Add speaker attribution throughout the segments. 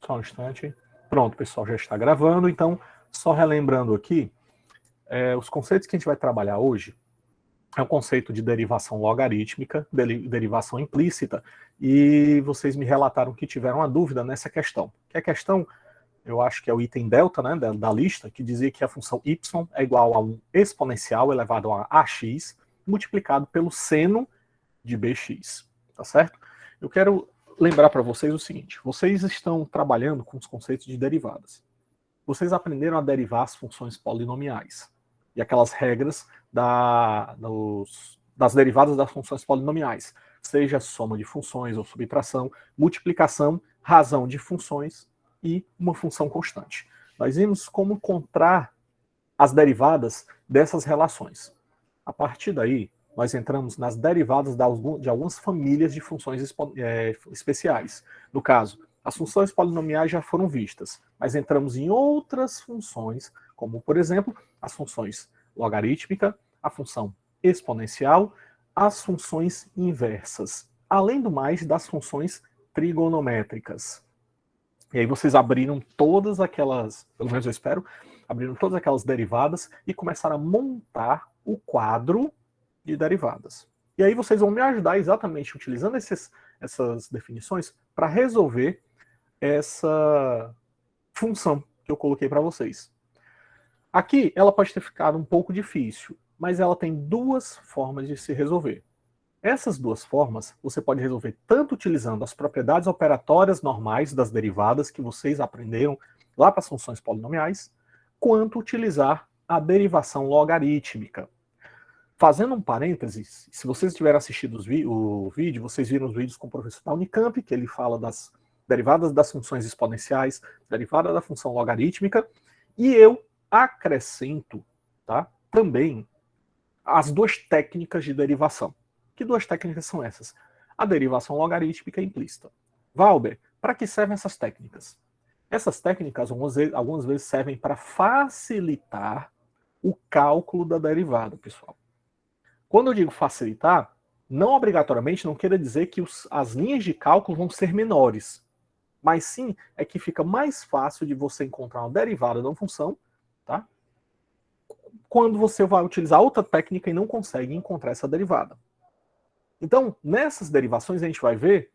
Speaker 1: Só um instante. Pronto, pessoal, já está gravando. Então, só relembrando aqui, os conceitos que a gente vai trabalhar hoje é o conceito de derivação logarítmica, derivação implícita, e vocês me relataram que tiveram uma dúvida nessa questão. Que a questão, eu acho que é o item delta, né, da lista, que dizia que a função y é igual a um exponencial elevado a ax multiplicado pelo seno de bx, tá certo? Eu quero lembrar para vocês o seguinte: vocês estão trabalhando com os conceitos de derivadas. Vocês aprenderam a derivar as funções polinomiais e aquelas regras das derivadas das funções polinomiais, seja soma de funções ou subtração, multiplicação, razão de funções e uma função constante. Nós vimos como encontrar as derivadas dessas relações. A partir daí, nós entramos nas derivadas de algumas famílias de funções especiais. No caso, as funções polinomiais já foram vistas, mas entramos em outras funções, como, por exemplo, as funções logarítmica, a função exponencial, as funções inversas, além do mais das funções trigonométricas. E aí vocês abriram todas aquelas, pelo menos eu espero, abriram todas aquelas derivadas e começaram a montar o quadro de derivadas. E aí vocês vão me ajudar exatamente utilizando essas definições para resolver essa função que eu coloquei para vocês. Aqui ela pode ter ficado um pouco difícil, mas ela tem duas formas de se resolver. Essas duas formas você pode resolver tanto utilizando as propriedades operatórias normais das derivadas que vocês aprenderam lá para as funções polinomiais, quanto utilizar a derivação logarítmica. Fazendo um parênteses, se vocês tiverem assistido o vídeo, vocês viram os vídeos com o professor da Unicamp, que ele fala das derivadas das funções exponenciais, derivada da função logarítmica, e eu acrescento, tá, também as duas técnicas de derivação. Que duas técnicas são essas? A derivação logarítmica implícita. Valber, para que servem essas técnicas? Essas técnicas algumas vezes servem para facilitar o cálculo da derivada, pessoal. Quando eu digo facilitar, não obrigatoriamente não queira dizer que as linhas de cálculo vão ser menores, mas sim é que fica mais fácil de você encontrar uma derivada de uma função, tá? Quando você vai utilizar outra técnica e não consegue encontrar essa derivada. Então, nessas derivações a gente vai ver,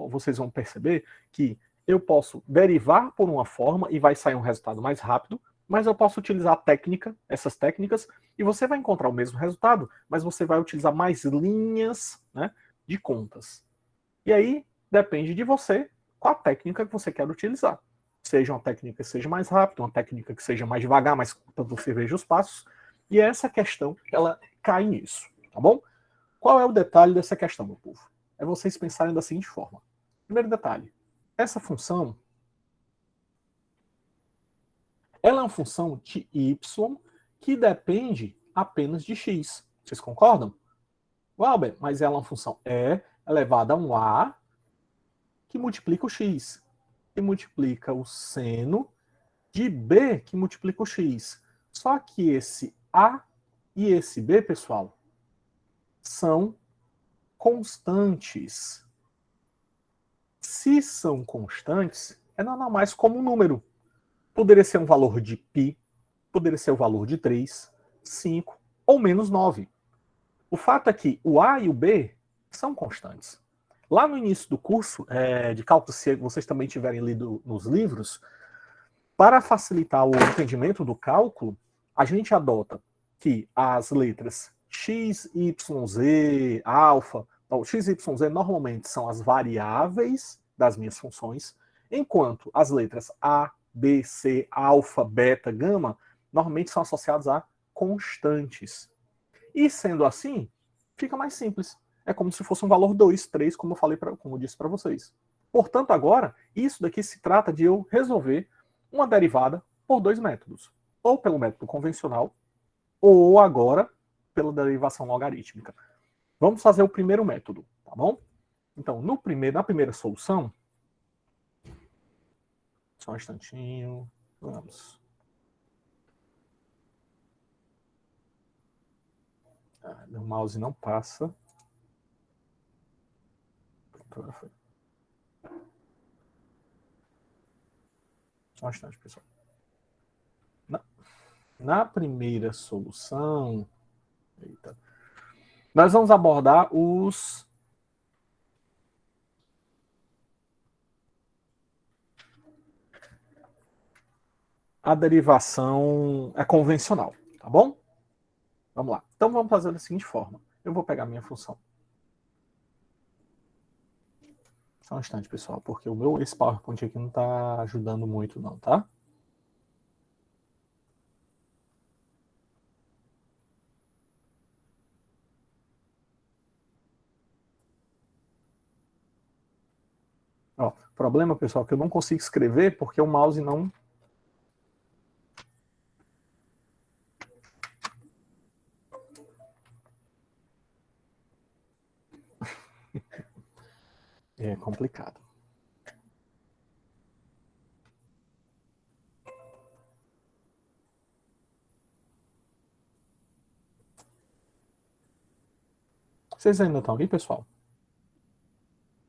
Speaker 1: vocês vão perceber que eu posso derivar por uma forma e vai sair um resultado mais rápido, mas eu posso utilizar a técnica, essas técnicas, e você vai encontrar o mesmo resultado, mas você vai utilizar mais linhas, né, de contas. E aí depende de você qual a técnica que você quer utilizar. Seja uma técnica que seja mais rápida, uma técnica que seja mais devagar, mas tanto você veja os passos. E essa questão, ela cai nisso, tá bom? Qual é o detalhe dessa questão, meu povo? É vocês pensarem da seguinte forma. Primeiro detalhe, essa função, ela é uma função de y que depende apenas de x. Vocês concordam? Valber, mas ela é uma função e elevada a um a que multiplica o x, que multiplica o seno de b que multiplica o x. Só que esse a e esse b, pessoal, são constantes. Se são constantes, é nada mais como um número. Poderia ser um valor de π, poderia ser o valor de 3, 5 ou menos 9. O fato é que o A e o B são constantes. Lá no início do curso de cálculo, se vocês também tiverem lido nos livros, para facilitar o entendimento do cálculo, a gente adota que as letras x, y, z, alfa, x, y, z normalmente são as variáveis das minhas funções, enquanto as letras a, b, c, alfa, beta, gama, normalmente são associadas a constantes. E sendo assim, fica mais simples. É como se fosse um valor 2, 3, como eu disse para vocês. Portanto, agora, isso daqui se trata de eu resolver uma derivada por dois métodos. Ou pelo método convencional, ou agora pela derivação logarítmica. Vamos fazer o primeiro método, tá bom? Então, na primeira solução, só um instantinho, vamos. Meu mouse não passa. Pronto, agora foi. Só um instante, pessoal. Na primeira solução, nós vamos abordar a derivação convencional, tá bom? Vamos lá. Então vamos fazer da seguinte forma. Eu vou pegar a minha função. Só um instante, pessoal, porque esse PowerPoint aqui não está ajudando muito não, tá? Ó, problema, pessoal, que eu não consigo escrever porque o mouse não... É complicado. Vocês ainda estão aí, pessoal?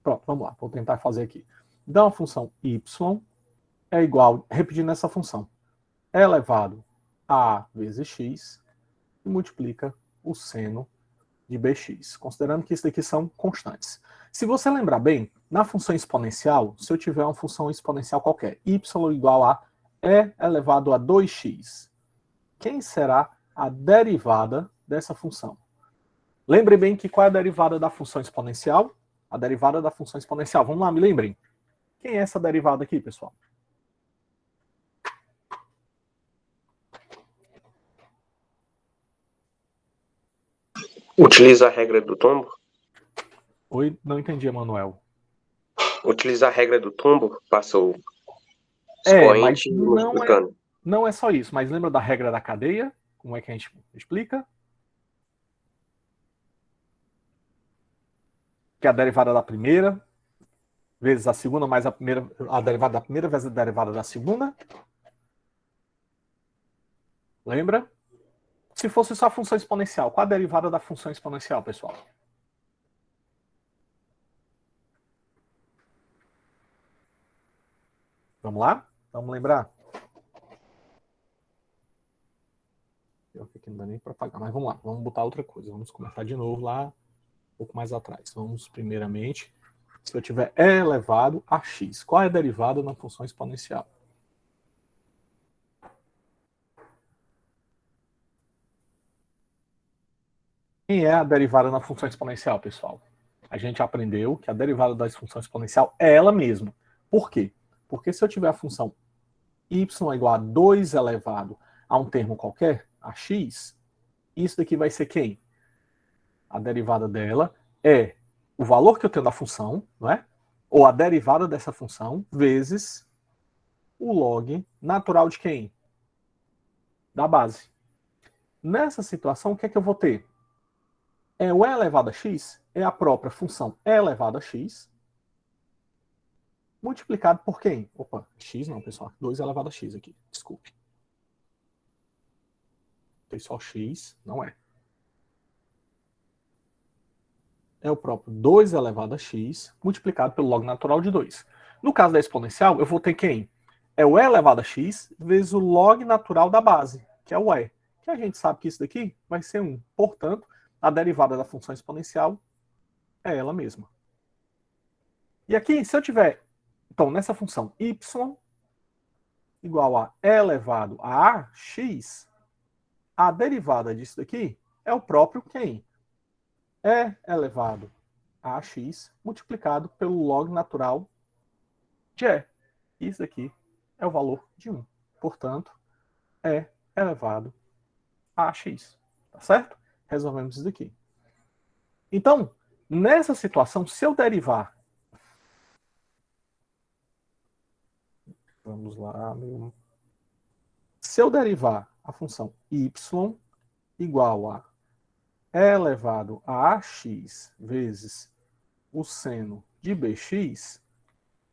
Speaker 1: Pronto, vamos lá. Vou tentar fazer aqui. Então, a função y é igual, repetindo essa função, é elevado a vezes x e multiplica o seno de bx, considerando que isso daqui são constantes. Se você lembrar bem, na função exponencial, se eu tiver uma função exponencial qualquer, y igual a e elevado a 2x, quem será a derivada dessa função? Lembre bem que qual é a derivada da função exponencial? A derivada da função exponencial. Vamos lá, me lembrem. Quem é essa derivada aqui, pessoal?
Speaker 2: Utiliza a regra do tombo?
Speaker 1: Oi, não entendi, Emanuel.
Speaker 2: Utiliza a regra do tombo, passa o
Speaker 1: Mas
Speaker 2: expoente multiplicando.
Speaker 1: Não é só isso, mas lembra da regra da cadeia? Como é que a gente explica? Que é a derivada da primeira vezes a segunda mais a derivada da primeira vezes a derivada da segunda. Lembra? Se fosse só a função exponencial, qual a derivada da função exponencial, pessoal? Vamos lá? Vamos lembrar? Eu aqui não dá nem para pagar, mas vamos lá. Vamos botar outra coisa. Vamos começar de novo lá um pouco mais atrás. Vamos primeiramente, se eu tiver e elevado a x, qual é a derivada na função exponencial? Quem é a derivada na função exponencial, pessoal? A gente aprendeu que a derivada da função exponencial é ela mesma. Por quê? Porque se eu tiver a função y igual a 2 elevado a um termo qualquer, a x, isso daqui vai ser quem? A derivada dela é o valor que eu tenho da função, não é? Ou a derivada dessa função, vezes o log natural de quem? Da base. Nessa situação, o que é que eu vou ter? O e elevado a x é a própria função e elevado a x multiplicado por quem? Opa, x não, pessoal. 2 elevado a x aqui, desculpe. Tem só x, não é. É o próprio 2 elevado a x multiplicado pelo log natural de 2. No caso da exponencial, eu vou ter quem? É o e elevado a x vezes o log natural da base, que é o e. Que a gente sabe que isso daqui vai ser 1. Portanto, a derivada da função exponencial é ela mesma. E aqui, se eu tiver, então, nessa função y igual a e elevado a x, a derivada disso daqui é o próprio quem? E elevado a x multiplicado pelo log natural de e. Isso daqui é o valor de 1. Portanto, e elevado a x. Tá certo? Resolvemos isso daqui. Então, nessa situação, se eu derivar... Vamos lá. Se eu derivar a função y igual a e elevado a ax vezes o seno de bx,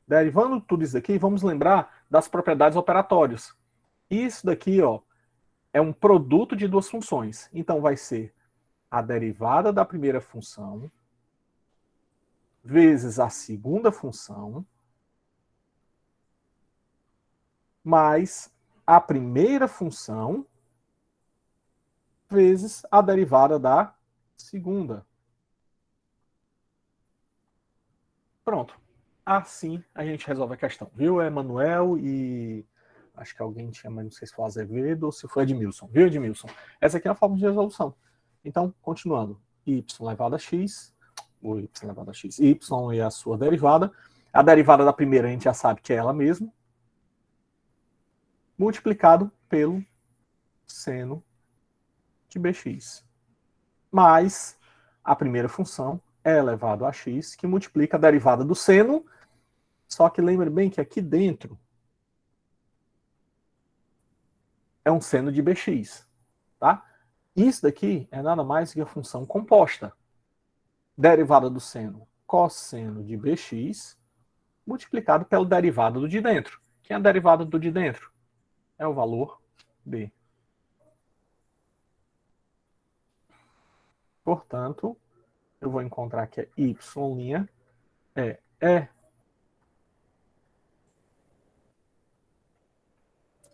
Speaker 1: derivando tudo isso daqui, vamos lembrar das propriedades operatórias. Isso daqui, ó, é um produto de duas funções. Então, vai ser a derivada da primeira função vezes a segunda função mais a primeira função vezes a derivada da segunda. Pronto. Assim a gente resolve a questão. Viu, Emanuel? E acho que alguém tinha, mas não sei se foi Azevedo ou se foi Edmilson. Viu, Edmilson? Essa aqui é a forma de resolução. Então, continuando. Y elevado a x, ou y elevado a x, y e a sua derivada. A derivada da primeira a gente já sabe que é ela mesma, multiplicado pelo seno de bx. Mais a primeira função é elevado a x, que multiplica a derivada do seno, só que lembre bem que aqui dentro é um seno de bx, tá? Isso daqui é nada mais que a função composta. Derivada do seno cosseno de bx multiplicado pela derivada do de dentro. Quem é a derivada do de dentro? É o valor b. Portanto, eu vou encontrar que y' é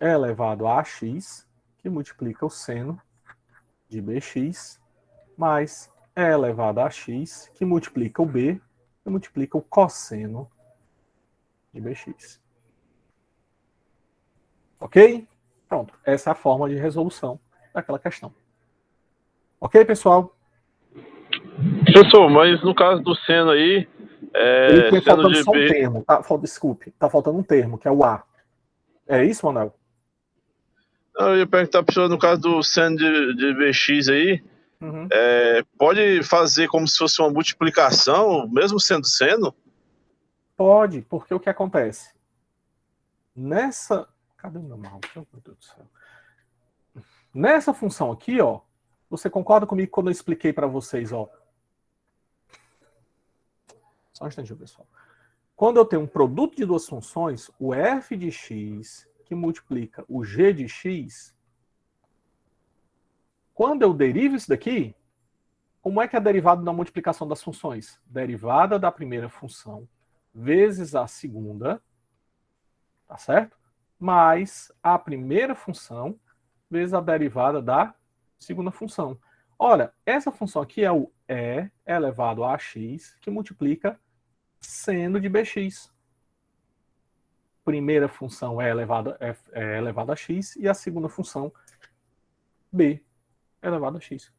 Speaker 1: elevado a x, que multiplica o seno de bx, mais e elevado a x, que multiplica o b, que multiplica o cosseno de bx. Ok? Pronto. Essa é a forma de resolução daquela questão. Ok, pessoal?
Speaker 3: Professor, mas no caso do seno aí,
Speaker 1: Ele tinha
Speaker 3: seno
Speaker 1: faltando
Speaker 3: de
Speaker 1: só um
Speaker 3: B.
Speaker 1: termo. Desculpe, tá faltando um termo, que é o a. É isso, Manuel?
Speaker 3: Eu ia perguntar para o senhor, no caso do seno de BX aí,
Speaker 1: Uhum.
Speaker 3: pode fazer como se fosse uma multiplicação, mesmo sendo seno?
Speaker 1: Pode, porque o que acontece? Nessa. Cadê o meu mouse? Meu Deus do céu. Nessa função aqui, ó. Você concorda comigo quando eu expliquei para vocês, ó? Só um instantinho, pessoal. Quando eu tenho um produto de duas funções, o f de x que multiplica o g de x, quando eu derivo isso daqui, como é que é a derivada da multiplicação das funções? Derivada da primeira função vezes a segunda, tá certo? Mais a primeira função vezes a derivada da segunda função. Olha, essa função aqui é o e elevado a x, que multiplica seno de bx. Primeira função é elevado a x e a segunda função b elevado a x.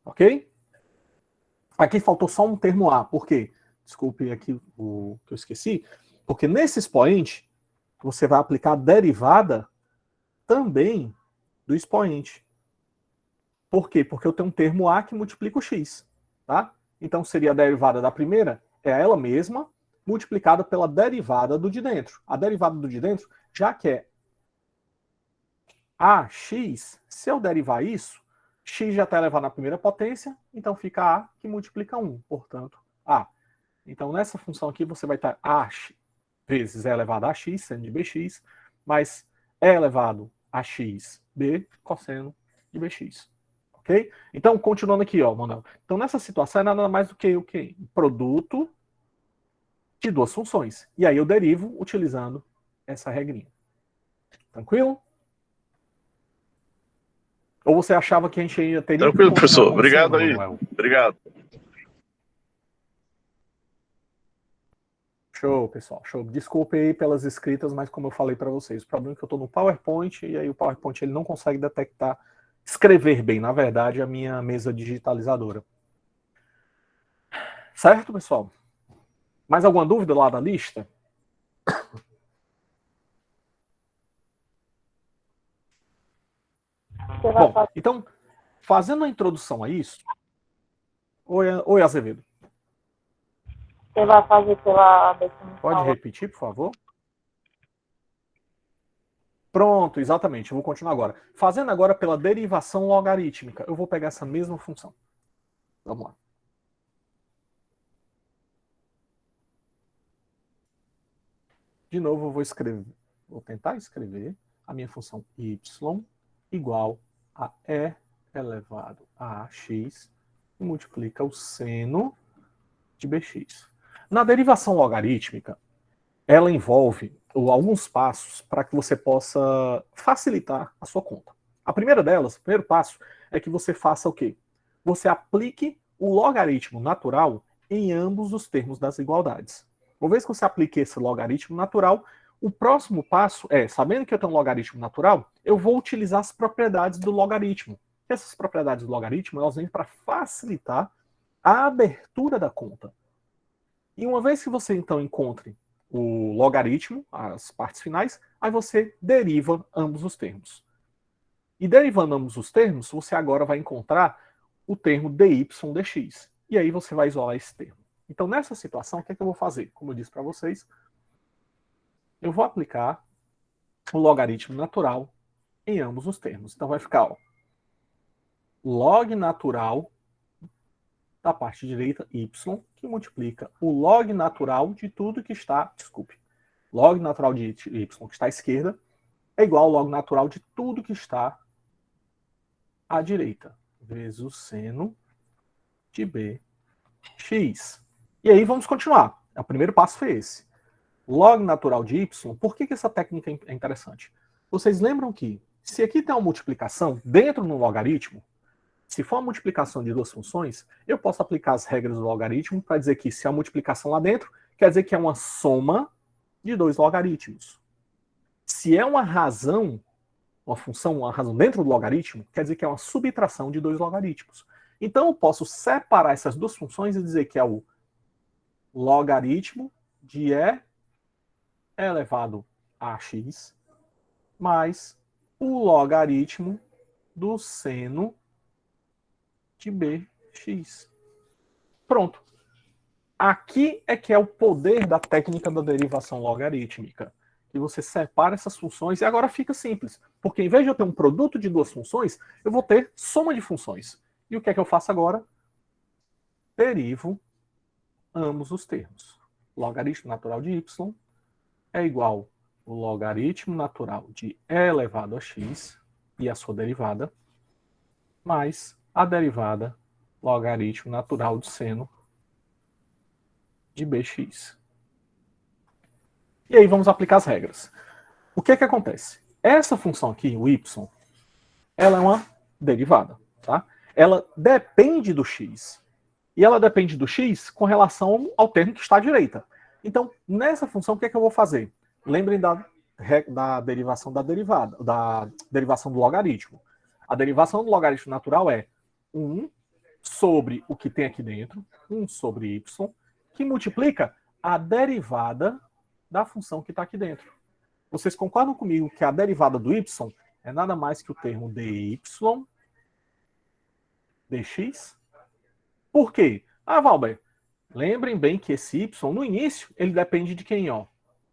Speaker 1: Ok? Aqui faltou só um termo a. Por quê? Desculpe aqui o que eu esqueci. Porque nesse expoente, você vai aplicar a derivada também do expoente. Por quê? Porque eu tenho um termo a que multiplica o x. Tá? Então seria a derivada da primeira, é ela mesma, multiplicada pela derivada do de dentro. A derivada do de dentro, já que é ax, se eu derivar isso, x já está elevado na primeira potência, então fica a que multiplica 1, portanto, a. Então, nessa função aqui, você vai estar a vezes e elevado a x, seno de bx, mais e elevado a x, b, cosseno de bx. Ok? Então, continuando aqui, ó, Manuel. Então, nessa situação, é nada mais do que o quê? Produto de duas funções. E aí eu derivo utilizando essa regrinha. Tranquilo? Ou você achava que a gente ainda teria
Speaker 3: Tranquilo,
Speaker 1: que continuar
Speaker 3: professor.
Speaker 1: com o
Speaker 3: Obrigado
Speaker 1: seno,
Speaker 3: aí.
Speaker 1: Manuel?
Speaker 3: Obrigado.
Speaker 1: Show, pessoal. Show. Desculpe aí pelas escritas, mas como eu falei para vocês, o problema é que eu estou no PowerPoint e aí o PowerPoint ele não consegue detectar, escrever bem, na verdade, a minha mesa digitalizadora. Certo, pessoal? Mais alguma dúvida lá da lista? Bom, então, fazendo a introdução a isso... Oi, Azevedo.
Speaker 4: Você vai fazer pela definição.
Speaker 1: Pode repetir, por favor? Pronto, exatamente. Eu vou continuar agora. Fazendo agora pela derivação logarítmica. Eu vou pegar essa mesma função. Vamos lá. De novo, eu vou tentar escrever a minha função y igual a e elevado a x e multiplica o seno de bx. Na derivação logarítmica, ela envolve alguns passos para que você possa facilitar a sua conta. A primeira delas, o primeiro passo, é que você faça o quê? Você aplique o logaritmo natural em ambos os termos das igualdades. Uma vez que você aplique esse logaritmo natural, o próximo passo é, sabendo que eu tenho um logaritmo natural, eu vou utilizar as propriedades do logaritmo. Essas propriedades do logaritmo, elas vêm para facilitar a abertura da conta. E uma vez que você, então, encontre o logaritmo, as partes finais, aí você deriva ambos os termos. E derivando ambos os termos, você agora vai encontrar o termo dy dx. E aí você vai isolar esse termo. Então, nessa situação, o que é que eu vou fazer? Como eu disse para vocês, eu vou aplicar o logaritmo natural em ambos os termos. Então, vai ficar log natural da parte direita, y, que multiplica o log natural de tudo que está... Desculpe. Log natural de y, que está à esquerda, é igual ao log natural de tudo que está à direita, vezes o seno de bx. E aí vamos continuar. O primeiro passo foi esse. Log natural de y, por que essa técnica é interessante? Vocês lembram que, se aqui tem uma multiplicação dentro do logaritmo, se for uma multiplicação de duas funções, eu posso aplicar as regras do logaritmo para dizer que se há multiplicação lá dentro, quer dizer que é uma soma de dois logaritmos. Se é uma razão, uma função, uma razão dentro do logaritmo, quer dizer que é uma subtração de dois logaritmos. Então eu posso separar essas duas funções e dizer que é o logaritmo de e elevado a x mais o logaritmo do seno de bx. Pronto. Aqui é que é o poder da técnica da derivação logarítmica. Que você separa essas funções e agora fica simples. Porque em vez de eu ter um produto de duas funções, eu vou ter soma de funções. E o que é que eu faço agora? Derivo ambos os termos. Logaritmo natural de y é igual ao logaritmo natural de e elevado a x e a sua derivada, mais a derivada logaritmo natural de seno de bx. E aí vamos aplicar as regras. O que é que acontece? Essa função aqui, o y, ela é uma derivada, tá? Ela depende do x. E ela depende do x com relação ao termo que está à direita. Então, nessa função, o que é que eu vou fazer? Lembrem da derivação da derivada, da derivação do logaritmo. A derivação do logaritmo natural é 1 sobre o que tem aqui dentro, 1 sobre y, que multiplica a derivada da função que está aqui dentro. Vocês concordam comigo que a derivada do y é nada mais que o termo dy dx? Por quê? Ah, Valber, lembrem bem que esse y, no início, ele depende de quem, ó?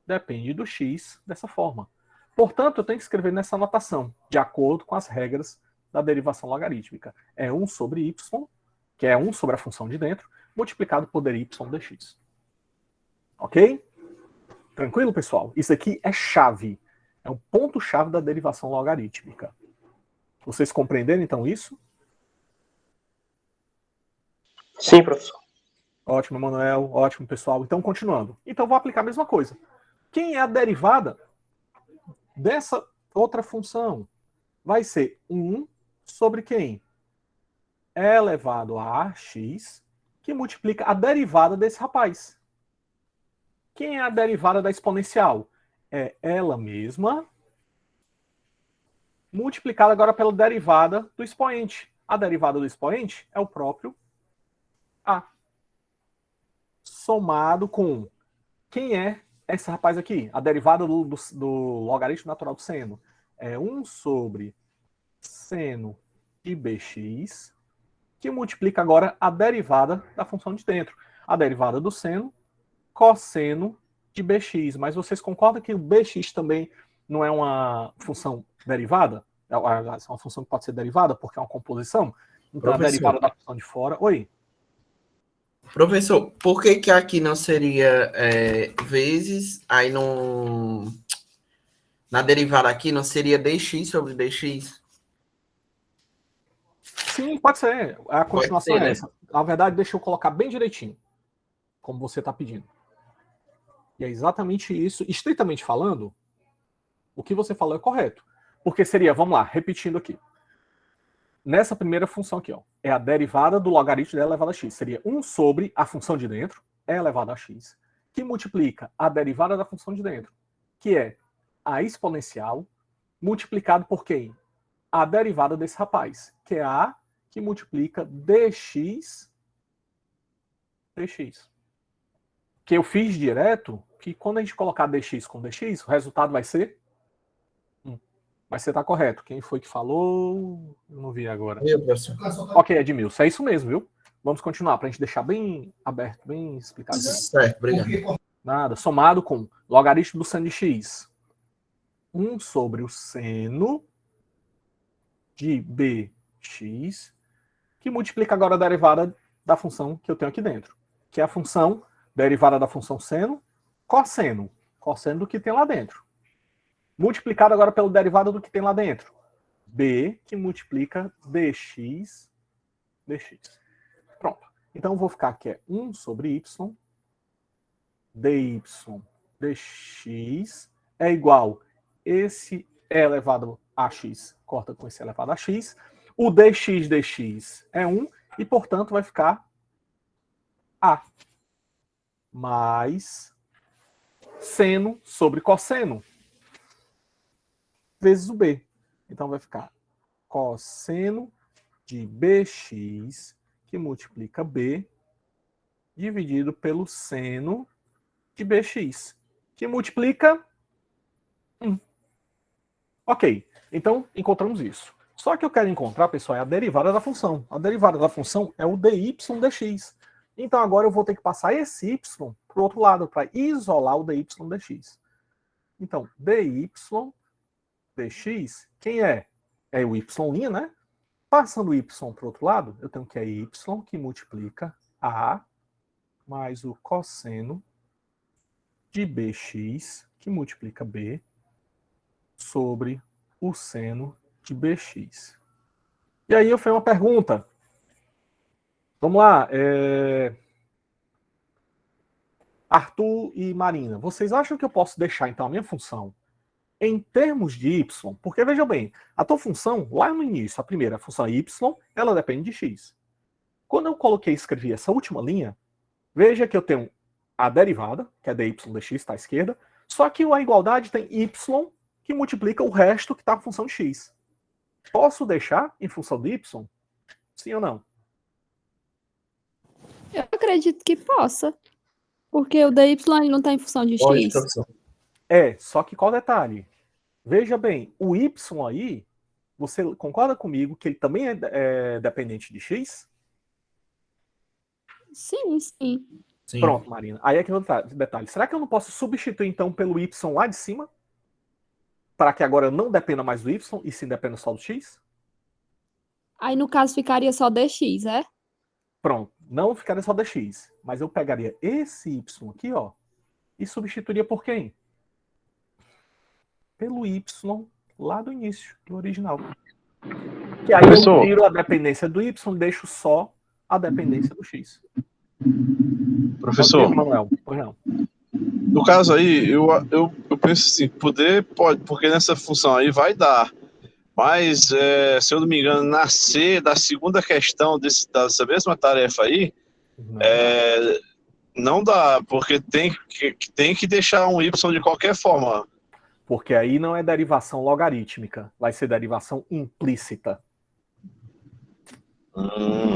Speaker 1: Depende do x dessa forma. Portanto, eu tenho que escrever nessa notação, de acordo com as regras da derivação logarítmica. É 1 sobre y, que é 1 sobre a função de dentro, multiplicado por dy dx. Ok? Tranquilo, pessoal? Isso aqui é chave. É um ponto-chave da derivação logarítmica. Vocês compreenderam, então, isso?
Speaker 2: Sim, professor.
Speaker 1: Ótimo, Manuel. Ótimo, pessoal. Então, continuando. Então, vou aplicar a mesma coisa. Quem é a derivada dessa outra função? Vai ser 1 sobre quem? E elevado a x, que multiplica a derivada desse rapaz. Quem é a derivada da exponencial? É ela mesma, multiplicada agora pela derivada do expoente. A derivada do expoente é o próprio a. Somado com quem é esse rapaz aqui? A derivada do logaritmo natural do seno. É 1 sobre seno de bx, que multiplica agora a derivada da função de dentro. A derivada do seno, cosseno de bx. Mas vocês concordam que o bx também não é uma função derivada? É uma função que pode ser derivada porque é uma composição? Então,
Speaker 5: Professor.
Speaker 1: a derivada da função de fora... Oi?
Speaker 5: Professor, por que que aqui não seria vezes, aí na derivada aqui não seria dx sobre dx?
Speaker 1: Sim, pode ser. A continuação
Speaker 5: ser,
Speaker 1: é
Speaker 5: né?
Speaker 1: essa. Na verdade, deixa eu colocar bem direitinho, como você está pedindo. E é exatamente isso. Estritamente falando, o que você falou é correto. Porque seria, vamos lá, repetindo aqui. Nessa primeira função aqui, ó, é a derivada do logaritmo de e elevado a x. Seria 1 sobre a função de dentro, e elevado a x, que multiplica a derivada da função de dentro, que é a exponencial, multiplicado por quem? A derivada desse rapaz, que é a que multiplica dx. Que eu fiz direto, que quando a gente colocar dx com dx, o resultado vai ser 1. Mas você está correto. Quem foi que falou? Eu não vi agora.
Speaker 5: Eu, professor.
Speaker 1: Ok, Edmilson, é isso mesmo, viu? Vamos continuar, para a gente deixar bem aberto, bem explicado.
Speaker 5: Certo, obrigado.
Speaker 1: Nada, somado com logaritmo do seno de x. 1 sobre o seno de bx, que multiplica agora a derivada da função que eu tenho aqui dentro, que é a função derivada da função seno, cosseno do que tem lá dentro. Multiplicado agora pela derivada do que tem lá dentro. B, que multiplica dx. Pronto. Então, eu vou ficar aqui, 1 sobre y, dy dx é igual esse e elevado a x, corta com esse elevado a x. O dx é 1, e, portanto, vai ficar a mais seno sobre cosseno vezes o b. Então vai ficar cosseno de bx, que multiplica b, dividido pelo seno de bx, que multiplica 1. Ok, então encontramos isso. Só que eu quero encontrar, pessoal, é a derivada da função. A derivada da função é o dy dx. Então agora eu vou ter que passar esse y para o outro lado, para isolar o dy dx. Então, dy dx, quem é? É o y', né? Passando o y para o outro lado, eu tenho que é y, que multiplica a mais o cosseno de bx, que multiplica b, sobre o seno de bx. E aí eu fiz uma pergunta. Vamos lá. Arthur e Marina, vocês acham que eu posso deixar, então, a minha função em termos de y? Porque, veja bem, a tua função, lá no início, a primeira, a função y, ela depende de x. Quando eu coloquei e escrevi essa última linha, veja que eu tenho a derivada, que é dy dx, está à esquerda, só que a igualdade tem y, que multiplica o resto que está na função de x. Posso deixar em função de y? Sim ou não?
Speaker 6: Eu acredito que possa. Porque o dy ele não está em função de
Speaker 5: Pode,
Speaker 6: x.
Speaker 5: professor.
Speaker 1: Só que qual detalhe? Veja bem, o y aí, você concorda comigo que ele também é dependente de x?
Speaker 6: Sim, sim.
Speaker 5: Sim.
Speaker 1: Pronto, Marina. Aí é que eu vou detalhe. Será que eu não posso substituir, então, pelo y lá de cima? Para que agora eu não dependa mais do y, e sim dependa só do x?
Speaker 6: Aí, no caso, ficaria só dx, é?
Speaker 1: Pronto. Não ficaria só dx. Mas eu pegaria esse y aqui, ó, e substituiria por quem? Pelo y lá do início, do original. Que aí
Speaker 3: Professor.
Speaker 1: eu tiro a dependência do y, deixo só a dependência do x.
Speaker 3: Professor,
Speaker 1: Ok, Manuel, pois não.
Speaker 3: no caso aí, eu penso assim, pode, porque nessa função aí vai dar. Mas, se eu não me engano, na C da segunda questão dessa mesma tarefa aí, não dá, porque tem que deixar um y de qualquer forma.
Speaker 1: Porque aí não é derivação logarítmica, vai ser derivação implícita.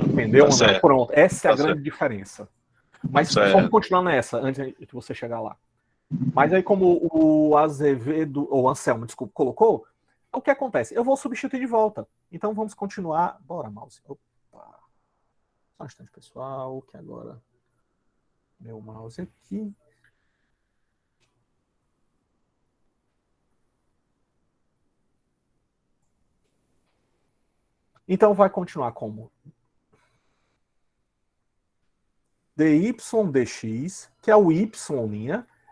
Speaker 1: Entendeu,
Speaker 3: Tá
Speaker 1: Manuel?
Speaker 3: certo.
Speaker 1: Pronto, essa é a
Speaker 3: Tá
Speaker 1: grande diferença. Mas
Speaker 3: Certo.
Speaker 1: vamos continuar nessa, antes de você chegar lá. Mas aí, como o Azevedo, ou Anselmo, desculpa, colocou, o que acontece? Eu vou substituir de volta. Então vamos continuar. Bora, mouse. Opa. Só um instante, pessoal, que agora meu mouse aqui. Então vai continuar como dy dx, que é o y',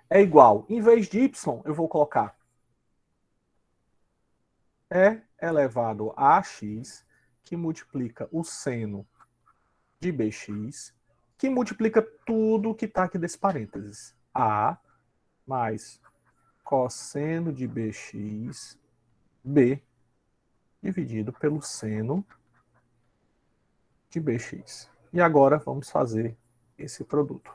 Speaker 1: é igual, em vez de y, eu vou colocar e elevado a x, que multiplica o seno de bx, que multiplica tudo que está aqui desse parênteses. A mais cosseno de bx, b, dividido pelo seno de bx. E agora vamos fazer esse produto.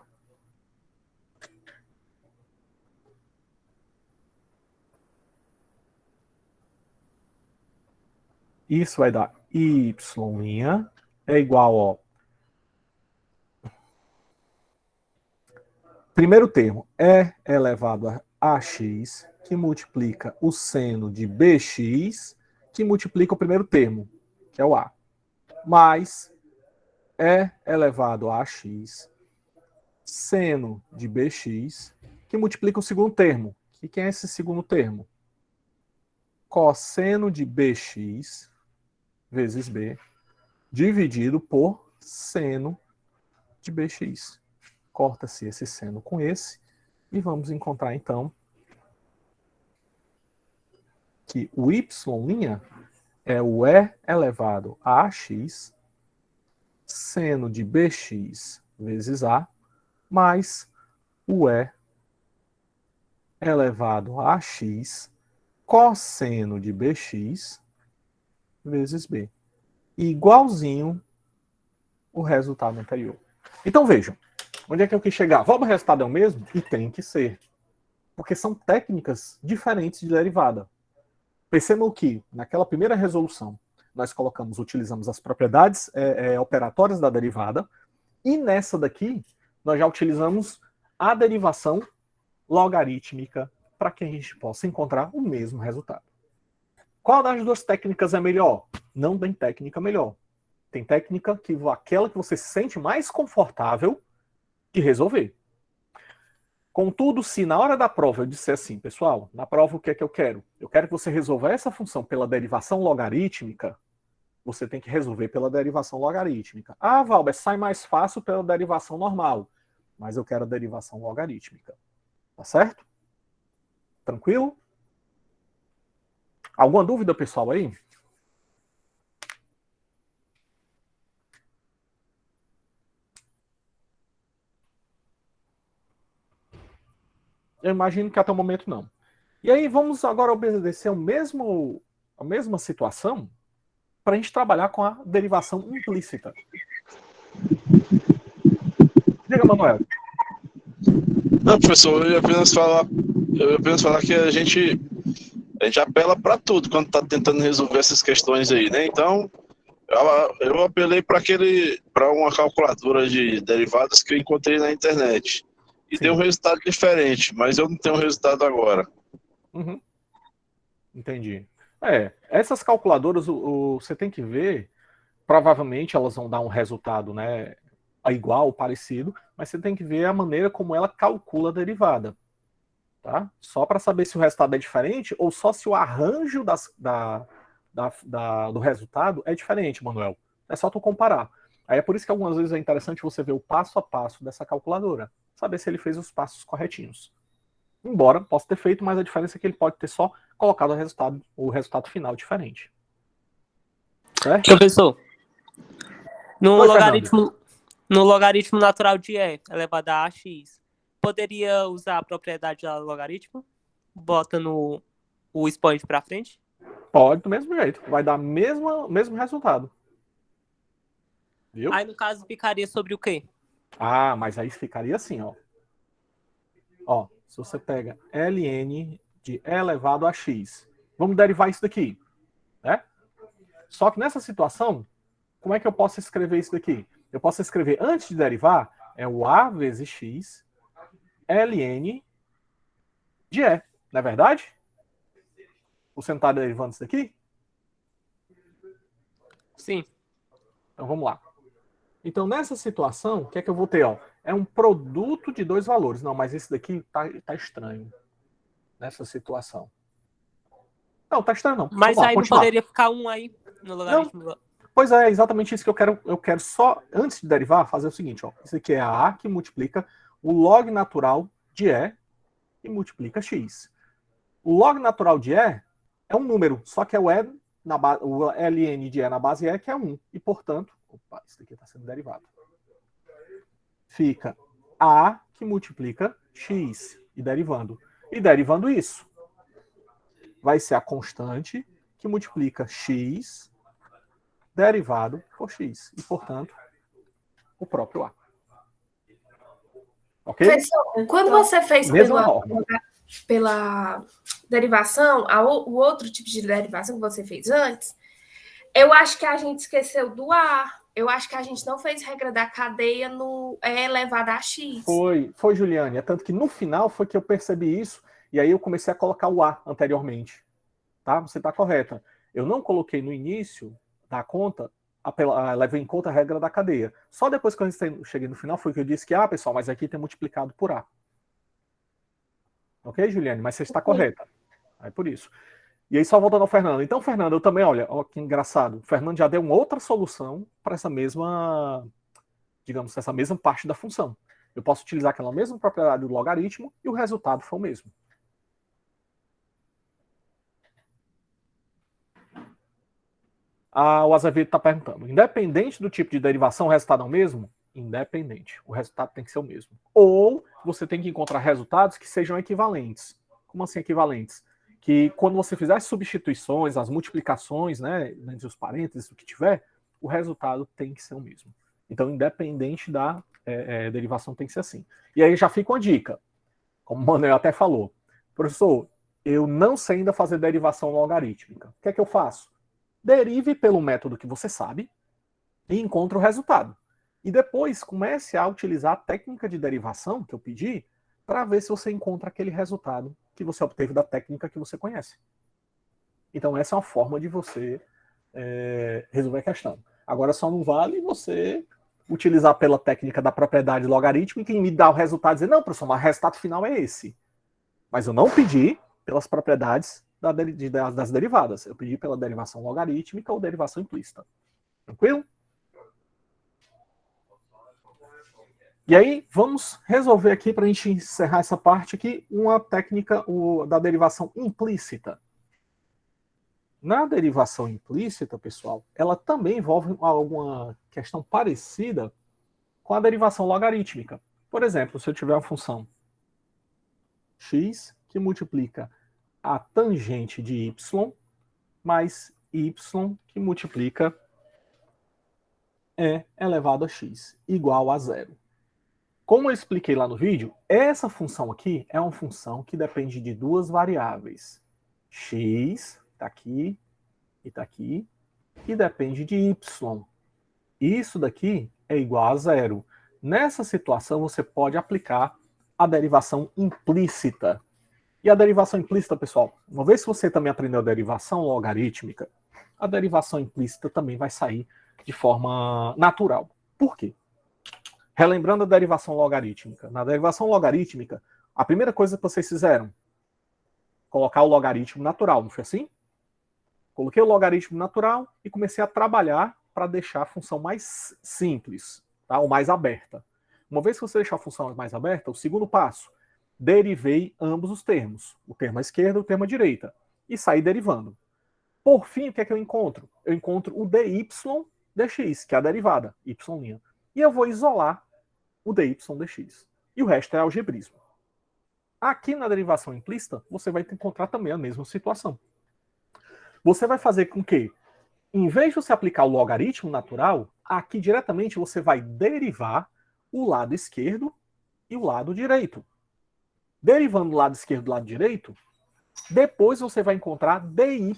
Speaker 1: Isso vai dar y' é igual, ó. Primeiro termo, e elevado a ax, que multiplica o seno de bx, que multiplica o primeiro termo, que é o a, mais e elevado a ax, seno de bx, que multiplica o segundo termo. E quem é esse segundo termo? Cosseno de bx vezes b, dividido por seno de bx. Corta-se esse seno com esse, e vamos encontrar, então, que o y' é o e elevado a ax, seno de bx vezes a, mais o e elevado a ax, cosseno de bx vezes b. Igualzinho o resultado anterior. Então, vejam. Onde é que eu quis chegar? O resultado é o mesmo? E tem que ser. Porque são técnicas diferentes de derivada. Percebam que, naquela primeira resolução, nós utilizamos as propriedades operatórias da derivada, e nessa daqui, nós já utilizamos a derivação logarítmica para que a gente possa encontrar o mesmo resultado. Qual das duas técnicas é melhor? Não tem técnica melhor. Tem técnica que aquela que você se sente mais confortável de resolver. Contudo, se na hora da prova eu disser assim, pessoal, na prova o que é que eu quero? Eu quero que você resolva essa função pela derivação logarítmica, você tem que resolver pela derivação logarítmica. Ah, Valber, sai mais fácil pela derivação normal, mas eu quero a derivação logarítmica. Tá certo? Tranquilo? Alguma dúvida, pessoal, aí? Eu imagino que até o momento não. E aí vamos agora obedecer a mesma situação para a gente trabalhar com a derivação implícita. Diga, Manuel.
Speaker 3: Não, professor, eu ia apenas falar que a gente apela para tudo quando está tentando resolver essas questões aí, né? Então, eu apelei para uma calculadora de derivadas que eu encontrei na internet. E
Speaker 1: Sim.
Speaker 3: deu um resultado diferente, mas eu não tenho um resultado agora.
Speaker 1: Uhum. Entendi. Essas calculadoras, você tem que ver, provavelmente elas vão dar um resultado, né, igual, parecido, mas você tem que ver a maneira como ela calcula a derivada. Tá? Só para saber se o resultado é diferente ou só se o arranjo do resultado é diferente, Manuel. É só tu comparar. Aí é por isso que algumas vezes é interessante você ver o passo a passo dessa calculadora, saber se ele fez os passos corretinhos. Embora possa ter feito, mas a diferença é que ele pode ter só colocado o resultado final diferente. Certo?
Speaker 7: Professor, no
Speaker 1: Oi, Fernando.
Speaker 7: logaritmo natural de e elevado a ax, poderia usar a propriedade da logaritmo? Bota o expoente para frente?
Speaker 1: Pode, do mesmo jeito. Vai dar mesmo resultado. Viu?
Speaker 7: Aí, no caso, ficaria sobre o quê?
Speaker 1: Ah, mas aí ficaria assim, ó. Ó, se você pega ln de e elevado a x, vamos derivar isso daqui, né? Só que nessa situação, como é que eu posso escrever isso daqui? Eu posso escrever, antes de derivar, é o a vezes x ln de e, não é verdade? Você não está derivando isso daqui?
Speaker 7: Sim.
Speaker 1: Então vamos lá. Então nessa situação, o que é que eu vou ter? Ó? É um produto de dois valores. Não, mas esse daqui tá estranho. Nessa situação. Não, tá estranho não.
Speaker 7: Mas
Speaker 1: vamos lá,
Speaker 7: aí
Speaker 1: continuar.
Speaker 7: não poderia ficar um aí no logaritmo?
Speaker 1: Não. Pois é exatamente isso que eu quero. Eu quero só, antes de derivar, fazer o seguinte. Ó. Isso aqui é a que multiplica o log natural de e e multiplica x. O log natural de e é um número, só que é o ln de e na base e, que é 1. E, portanto, opa, isso aqui está sendo derivado. Fica a que multiplica x e derivando. E derivando isso, vai ser a constante que multiplica x derivado por x. E, portanto, o próprio A. Ok?
Speaker 8: Professor, quando você fez
Speaker 1: Mesma norma.
Speaker 8: pela derivação, o outro tipo de derivação que você fez antes, eu acho que a gente esqueceu do A. Eu acho que a gente não fez regra da cadeia no E elevado a x.
Speaker 1: Foi, Juliane. É tanto que no final foi que eu percebi isso, e aí eu comecei a colocar o A anteriormente. Tá? Você está correta. Eu não coloquei no início da conta, levei em conta a regra da cadeia. Só depois que eu cheguei no final foi que eu disse que, pessoal, mas aqui tem multiplicado por A. Ok, Juliane? Mas você está correta. É por isso. E aí, só voltando ao Fernando. Então, Fernando, eu também, olha que engraçado. O Fernando já deu uma outra solução para essa mesma, digamos, essa mesma parte da função. Eu posso utilizar aquela mesma propriedade do logaritmo e o resultado foi o mesmo. O Azevedo está perguntando. Independente do tipo de derivação, o resultado é o mesmo? Independente. O resultado tem que ser o mesmo. Ou você tem que encontrar resultados que sejam equivalentes. Como assim equivalentes? Que quando você fizer as substituições, as multiplicações, né, entre os parênteses, o que tiver, o resultado tem que ser o mesmo. Então, independente da derivação, tem que ser assim. E aí já fica uma dica. Como o Manuel até falou. Professor, eu não sei ainda fazer derivação logarítmica. O que é que eu faço? Derive pelo método que você sabe e encontre o resultado. E depois comece a utilizar a técnica de derivação que eu pedi para ver se você encontra aquele resultado que você obteve da técnica que você conhece. Então essa é uma forma de você resolver a questão. Agora só não vale você utilizar pela técnica da propriedade logarítmica e me dar o resultado e dizer, não, professor, mas o resultado final é esse. Mas eu não pedi pelas propriedades das derivadas. Eu pedi pela derivação logarítmica ou derivação implícita. Tranquilo? E aí, vamos resolver aqui, para a gente encerrar essa parte aqui, uma técnica da derivação implícita. Na derivação implícita, pessoal, ela também envolve alguma questão parecida com a derivação logarítmica. Por exemplo, se eu tiver uma função x que multiplica a tangente de y mais y que multiplica e elevado a x igual a zero. Como eu expliquei lá no vídeo, essa função aqui é uma função que depende de duas variáveis. X, está aqui, e está aqui, e depende de y. Isso daqui é igual a zero. Nessa situação, você pode aplicar a derivação implícita. E a derivação implícita, pessoal, uma vez que você também aprendeu a derivação logarítmica, a derivação implícita também vai sair de forma natural. Por quê? Relembrando a derivação logarítmica. Na derivação logarítmica, a primeira coisa que vocês fizeram, colocar o logaritmo natural, não foi assim? Coloquei o logaritmo natural e comecei a trabalhar para deixar a função mais simples, tá? Ou mais aberta. Uma vez que você deixar a função mais aberta, o segundo passo, derivei ambos os termos, o termo à esquerda e o termo à direita, e saí derivando. Por fim, o que é que eu encontro? Eu encontro o dy dx, que é a derivada, y'. E eu vou isolar o dy dx. E o resto é algebrismo. Aqui na derivação implícita, você vai encontrar também a mesma situação. Você vai fazer com que, em vez de você aplicar o logaritmo natural, aqui diretamente você vai derivar o lado esquerdo e o lado direito. Derivando o lado esquerdo do lado direito, depois você vai encontrar dy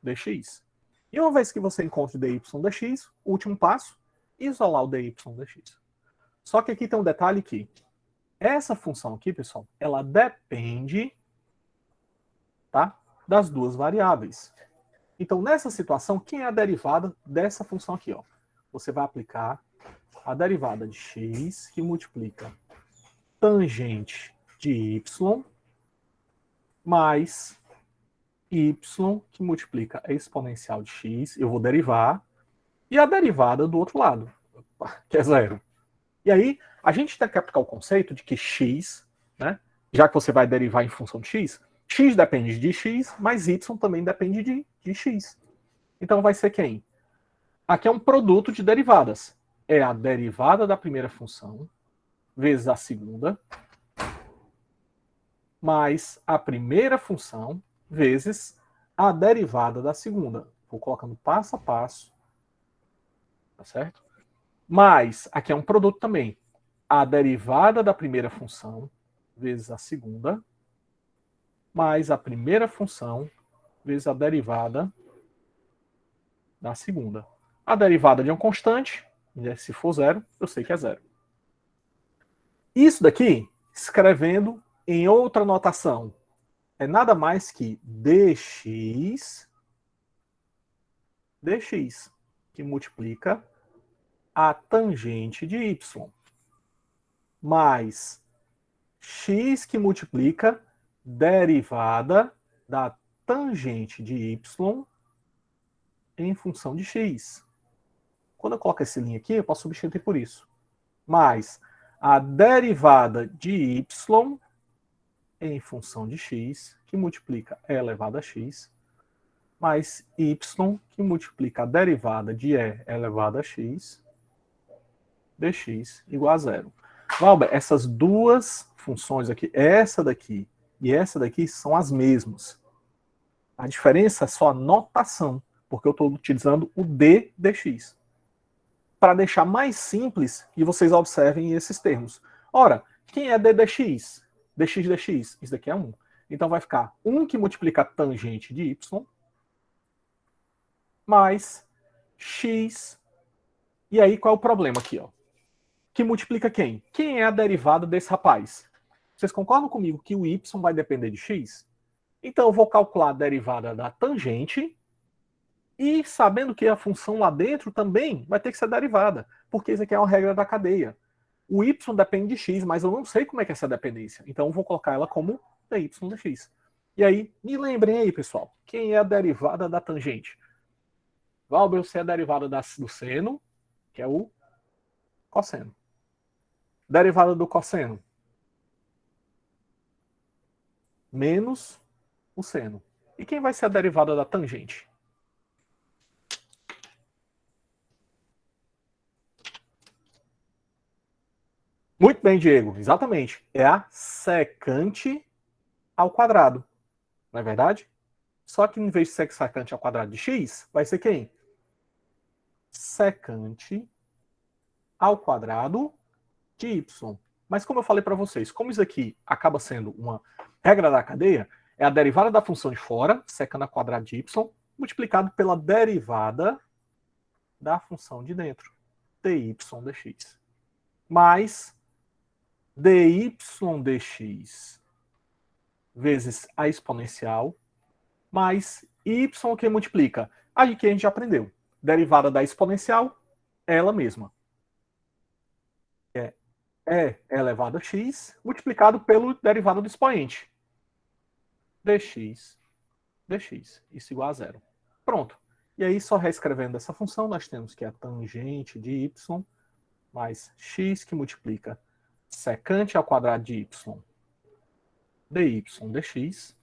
Speaker 1: dx. E uma vez que você encontre dy dx, o último passo, isolar o dy dx. Só que aqui tem um detalhe que essa função aqui, pessoal, ela depende, tá, das duas variáveis. Então, nessa situação, quem é a derivada dessa função aqui? Ó? Você vai aplicar a derivada de x, que multiplica tangente de y, mais y, que multiplica a exponencial de x, eu vou derivar, e a derivada do outro lado, que é zero. E aí, a gente tem que aplicar o conceito de que x, né, já que você vai derivar em função de x, x depende de x, mas y também depende de x. Então vai ser quem? Aqui é um produto de derivadas. É a derivada da primeira função vezes a segunda, mais a primeira função vezes a derivada da segunda. Vou colocando passo a passo. Tá certo? Mais, aqui é um produto também. A derivada da primeira função vezes a segunda, mais a primeira função vezes a derivada da segunda. A derivada de um constante, se for zero, eu sei que é zero. Isso daqui, escrevendo em outra notação, é nada mais que dx, que multiplica a tangente de y, mais x que multiplica derivada da tangente de y em função de x. Quando eu coloco esse linha aqui, eu posso substituir por isso. Mais a derivada de y em função de x, que multiplica e elevado a x, mais y, que multiplica a derivada de e elevado a x, dx igual a zero. Valber, essas duas funções aqui, essa daqui e essa daqui, são as mesmas. A diferença é só a notação, porque eu estou utilizando o d dx. Para deixar mais simples, que vocês observem esses termos. Ora, quem é d dx? Dx dx, isso daqui é 1. Então vai ficar 1 que multiplica a tangente de y, mais x. E aí, qual é o problema aqui? Ó? Que multiplica quem? Quem é a derivada desse rapaz? Vocês concordam comigo que o y vai depender de x? Então eu vou calcular a derivada da tangente e sabendo que a função lá dentro também vai ter que ser derivada, porque isso aqui é uma regra da cadeia. O y depende de x, mas eu não sei como é que é essa dependência. Então eu vou colocar ela como dy dx. E aí, me lembrem aí, pessoal, quem é a derivada da tangente? Valber, eu sei a derivada do seno, que é o cosseno. Derivada do cosseno. Menos o seno. E quem vai ser a derivada da tangente? Muito bem, Diego. Exatamente. É a secante ao quadrado. Não é verdade? Só que em vez de ser secante ao quadrado de x, vai ser quem? Secante ao quadrado de y. Mas como eu falei para vocês, como isso aqui acaba sendo uma regra da cadeia, é a derivada da função de fora, secando ao quadrado de y, multiplicado pela derivada da função de dentro, dy dx. Mais dy dx vezes a exponencial, mais y que multiplica. Aí que a gente já aprendeu. Derivada da exponencial, ela mesma. É e elevado a x, multiplicado pelo derivado do expoente. Dx, isso igual a zero. Pronto. E aí, só reescrevendo essa função, nós temos que a tangente de y mais x que multiplica secante ao quadrado de y dy dx,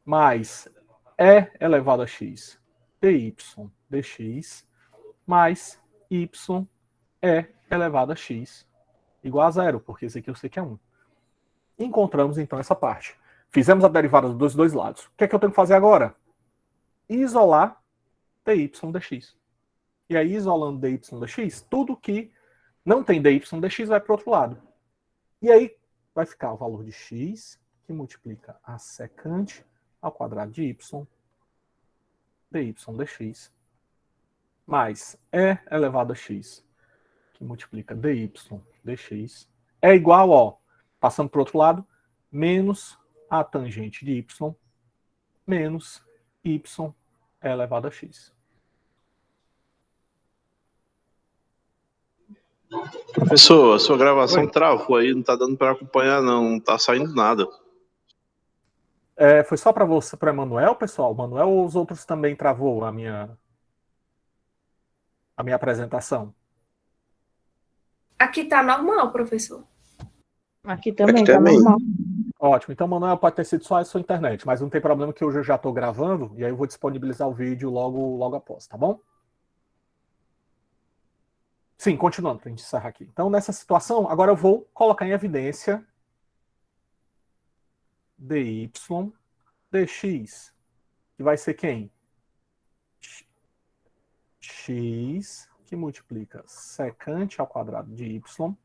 Speaker 1: mais e elevado a x dy dx, mais y e elevado a x igual a zero, porque esse aqui eu sei que é 1. Encontramos, então, essa parte. Fizemos a derivada dos dois lados. O que é que eu tenho que fazer agora? Isolar dy dx. E aí, isolando dy dx, tudo que não tem dy dx vai para o outro lado. E aí, vai ficar o valor de x, que multiplica a secante ao quadrado de y, dy dx, mais e elevado a x, que multiplica dy dx, é igual, ó, passando para o outro lado, menos a tangente de y, menos y elevado a x.
Speaker 3: Professor, a sua gravação travou aí, não tá dando para acompanhar não tá saindo nada.
Speaker 1: Foi só para você, para Emanuel, pessoal? Manuel ou os outros também travou a minha apresentação?
Speaker 8: Aqui tá normal, professor.
Speaker 4: Aqui também tá normal.
Speaker 1: Ótimo. Então, Manuel, pode ter sido só a sua internet, mas não tem problema que hoje eu já estou gravando e aí eu vou disponibilizar o vídeo logo após, tá bom? Sim, continuando, para a gente encerrar aqui. Então, nessa situação, agora eu vou colocar em evidência dy dx, que vai ser quem? X, que multiplica secante ao quadrado de y,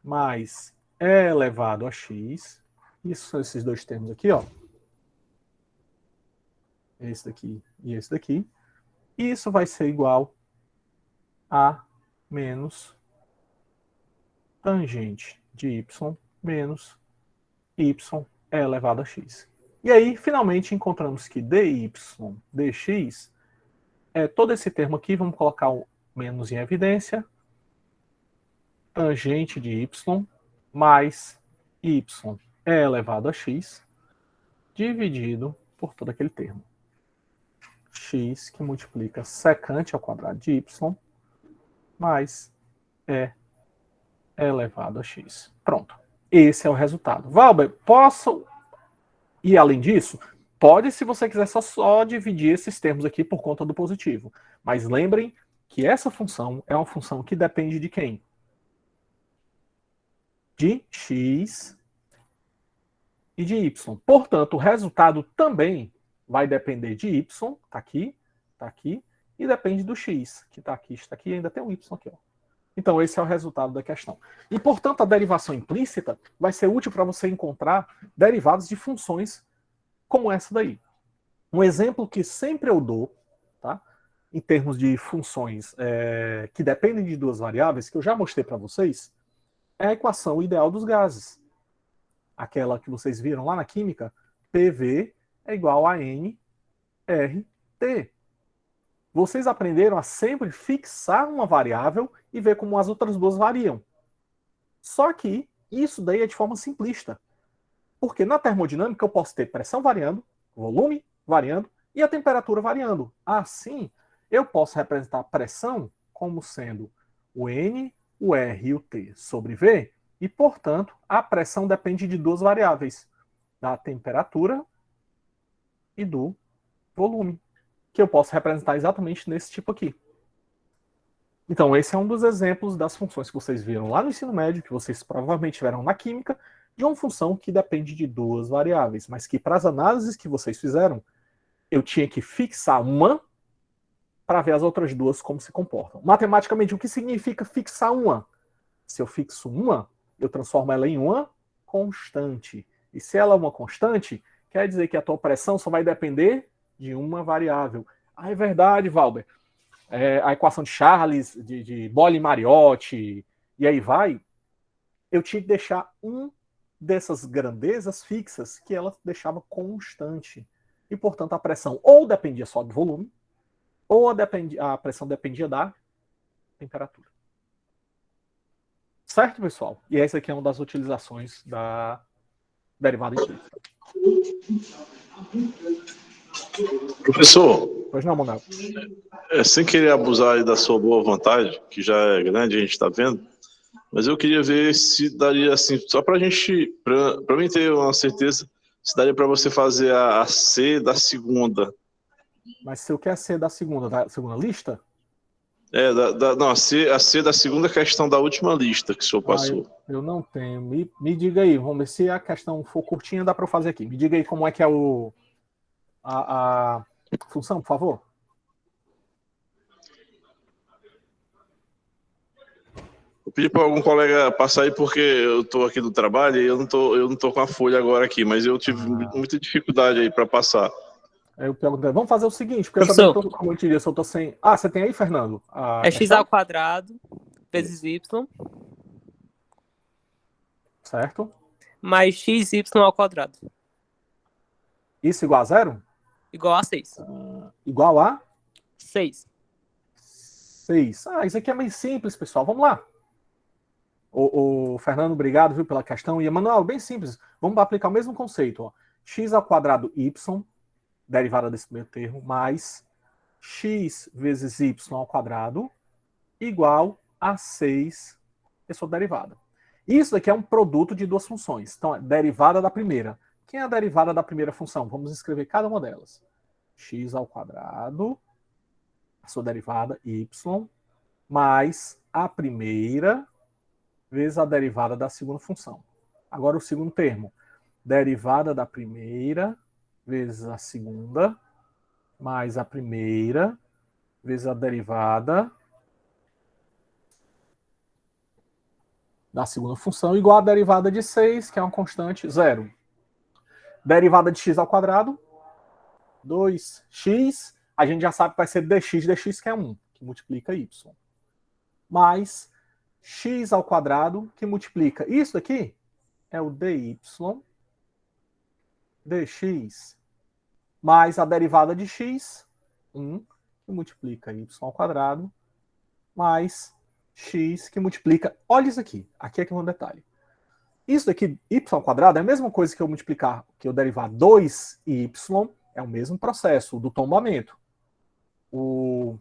Speaker 1: mais e elevado a x. Isso são esses dois termos aqui, ó. Esse daqui e esse daqui. E isso vai ser igual a menos tangente de y menos y elevado a x. E aí, finalmente, encontramos que dy dx é todo esse termo aqui, vamos colocar o menos em evidência, tangente de y mais y elevado a x, dividido por todo aquele termo. X que multiplica secante ao quadrado de y mais e elevado a x. Pronto. Esse é o resultado. Valber, posso ir além disso? Pode, se você quiser só dividir esses termos aqui por conta do positivo. Mas lembrem que essa função é uma função que depende de quem? De x e de y. Portanto, o resultado também vai depender de y, tá aqui, e depende do x, que está aqui, está aqui, e ainda tem um y aqui, ó. Então, esse é o resultado da questão. E, portanto, a derivação implícita vai ser útil para você encontrar derivados de funções como essa daí. Um exemplo que sempre eu dou, tá, em termos de funções que dependem de duas variáveis, que eu já mostrei para vocês, é a equação ideal dos gases. Aquela que vocês viram lá na química, PV é igual a NRT. Vocês aprenderam a sempre fixar uma variável e ver como as outras duas variam. Só que isso daí é de forma simplista. Porque na termodinâmica eu posso ter pressão variando, volume variando e a temperatura variando. Assim, eu posso representar a pressão como sendo o N, o R e o T sobre V, e, portanto, a pressão depende de duas variáveis, da temperatura e do volume, que eu posso representar exatamente nesse tipo aqui. Então, esse é um dos exemplos das funções que vocês viram lá no ensino médio, que vocês provavelmente tiveram na química, de uma função que depende de duas variáveis, mas que para as análises que vocês fizeram, eu tinha que fixar uma para ver as outras duas como se comportam. Matematicamente, o que significa fixar uma? Se eu fixo uma, eu transformo ela em uma constante. E se ela é uma constante, quer dizer que a tua pressão só vai depender de uma variável. Ah, é verdade, Valber. A equação de Charles, de Boyle-Mariotti, e aí vai, eu tinha que deixar um dessas grandezas fixas que ela deixava constante. E, portanto, a pressão ou dependia só do volume, ou a pressão dependia da temperatura. Certo, pessoal? E essa aqui é uma das utilizações da derivada implícita.
Speaker 3: Professor,
Speaker 1: Pois não, Manuel?
Speaker 3: sem querer abusar aí da sua boa vontade, que já é grande, a gente está vendo, mas eu queria ver se daria assim, só para a gente, para mim ter uma certeza, se daria para você fazer a C da segunda.
Speaker 1: Mas se eu quero ser da segunda lista?
Speaker 3: Não, a C da segunda questão da última lista que o senhor passou.
Speaker 1: Eu não tenho. Me diga aí, vamos ver se a questão for curtinha, dá para eu fazer aqui. Me diga aí como é que é a função, por favor.
Speaker 3: Eu pedi para algum colega passar aí porque eu estou aqui no trabalho e eu não tô com a folha agora aqui, mas eu tive muita dificuldade aí para passar.
Speaker 1: Aí eu pergunto, vamos fazer o seguinte, porque eu também como eu diria, se eu tô sem... Ah, você tem aí, Fernando?
Speaker 7: É x ao quadrado vezes y
Speaker 1: certo?
Speaker 7: mais xy ao quadrado.
Speaker 1: Isso igual a zero?
Speaker 7: Igual a 6.
Speaker 1: Igual a?
Speaker 7: 6.
Speaker 1: 6. Ah, isso aqui é meio simples, pessoal. Vamos lá. O Fernando, obrigado, viu, pela questão. E, Emanuel, bem simples. Vamos aplicar o mesmo conceito. Ó. X ao quadrado y, derivada desse primeiro termo, mais x vezes y ao quadrado, igual a 6, essa sua derivada. Isso daqui é um produto de duas funções. Então, é derivada da primeira. Quem é a derivada da primeira função? Vamos escrever cada uma delas. X ao quadrado, a sua derivada, y, mais a primeira vezes a derivada da segunda função. Agora o segundo termo. derivada da primeira vezes a segunda, mais a primeira vezes a derivada da segunda função, igual a derivada de 6, que é uma constante, 0. Derivada de x ao quadrado, 2x, a gente já sabe que vai ser dx que é 1, que multiplica y. Mais x ao quadrado, que multiplica isso aqui, é o dy dx, mais a derivada de x, 1, que multiplica y ao quadrado, mais x, que multiplica... Olha isso aqui. Aqui é que é um detalhe. Isso daqui, y ao quadrado, é a mesma coisa que eu multiplicar, que eu derivar 2y, é o mesmo processo do tombamento. O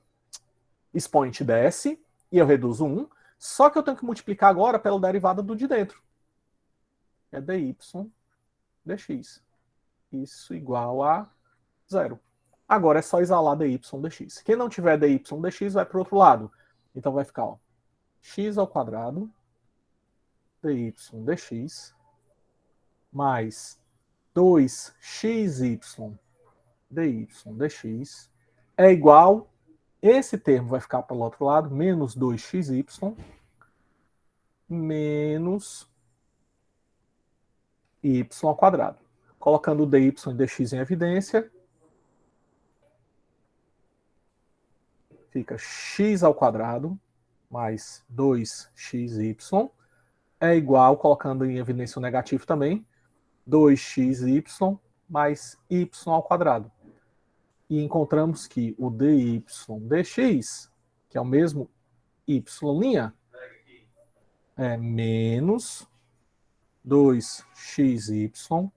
Speaker 1: expoente desce e eu reduzo 1, só que eu tenho que multiplicar agora pela derivada do de dentro. É dy dx. Isso igual a 0. Agora é só exalar dy dx. Quem não tiver dy dx vai para o outro lado. Então vai ficar, ó, x ao quadrado dy dx mais 2xy dy dx é igual, esse termo vai ficar pelo outro lado, menos 2xy menos y ao quadrado. Colocando o dy e dx em evidência, fica x ao quadrado mais 2xy é igual, colocando em evidência o negativo também, 2xy mais y ao quadrado. E encontramos que o dy dx, que é o mesmo y', é menos 2xy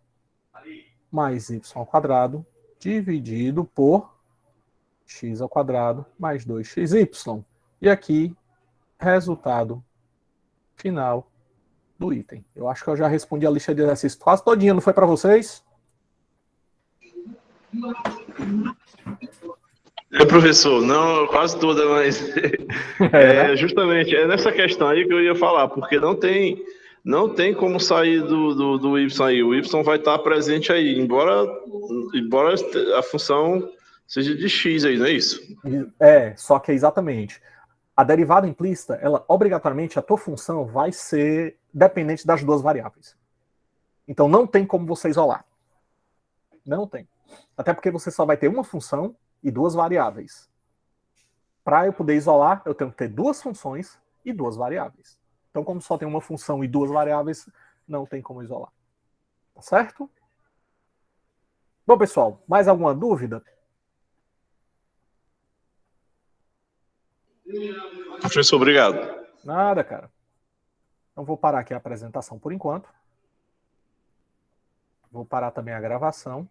Speaker 1: mais y ao quadrado dividido por x ao quadrado mais 2xy. E aqui, resultado final do item. Eu acho que eu já respondi a lista de exercícios quase todinha, não foi para vocês?
Speaker 3: Professor, não quase toda, mas justamente é nessa questão aí que eu ia falar, porque não tem como sair do y aí. O y vai estar presente aí, embora a função seja de x aí, não é isso?
Speaker 1: Só que é exatamente. A derivada implícita, ela obrigatoriamente, a tua função vai ser dependente das duas variáveis. Então não tem como você isolar. Não tem. Até porque você só vai ter uma função e duas variáveis. Para eu poder isolar, eu tenho que ter duas funções e duas variáveis. Então, como só tem uma função e duas variáveis, não tem como isolar. Tá certo? Bom, pessoal, mais alguma dúvida?
Speaker 3: Professor, obrigado.
Speaker 1: Nada, cara. Então vou parar aqui a apresentação por enquanto. Vou parar também a gravação.